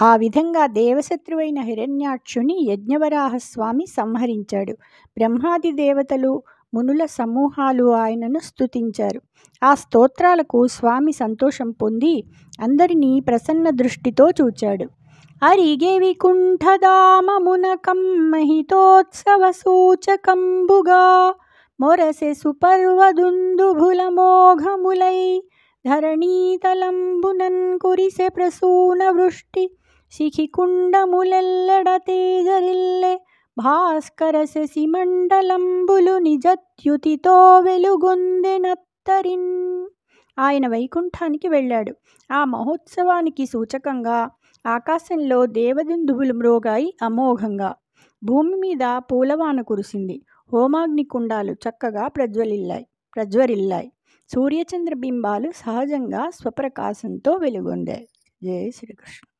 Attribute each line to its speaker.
Speaker 1: ఆ విధంగా దేవశత్రువైన హిరణ్యాక్షుని యజ్ఞవరాహస్వామి సంహరించాడు. బ్రహ్మాది దేవతలు, మునుల సమూహాలు ఆయనను స్తుతించారు. ఆ స్తోత్రాలకు స్వామి సంతోషం పొంది అందరినీ ప్రసన్న దృష్టితో చూచాడు. అరిగే వికుంఠధామమునకం మహితోత్సవ సూచకంబుగా మొరసె సుపర్వదుందుభుల మోఘములై ధరణీతలంబునన్ కురిసె ప్రసూన వృష్టి శిఖికుండములెల్లెడ తేజరిల్లె భాస్కర శశిమండలంబులు నిజత్యుతితో వెలుగొందెనత్తరిన్. ఆయన వైకుంఠానికి వెళ్ళాడు. ఆ మహోత్సవానికి సూచకంగా ఆకాశంలో దేవదుందుభులు మ్రోగాయి అమోఘంగా. భూమి మీద పూలవాన కురిసింది. హోమాగ్ని కుండాలు చక్కగా ప్రజ్వరిల్లాయి. సూర్యచంద్ర బింబాలు సహజంగా స్వప్రకాశంతో వెలుగొందాయి. జయ శ్రీకృష్ణ.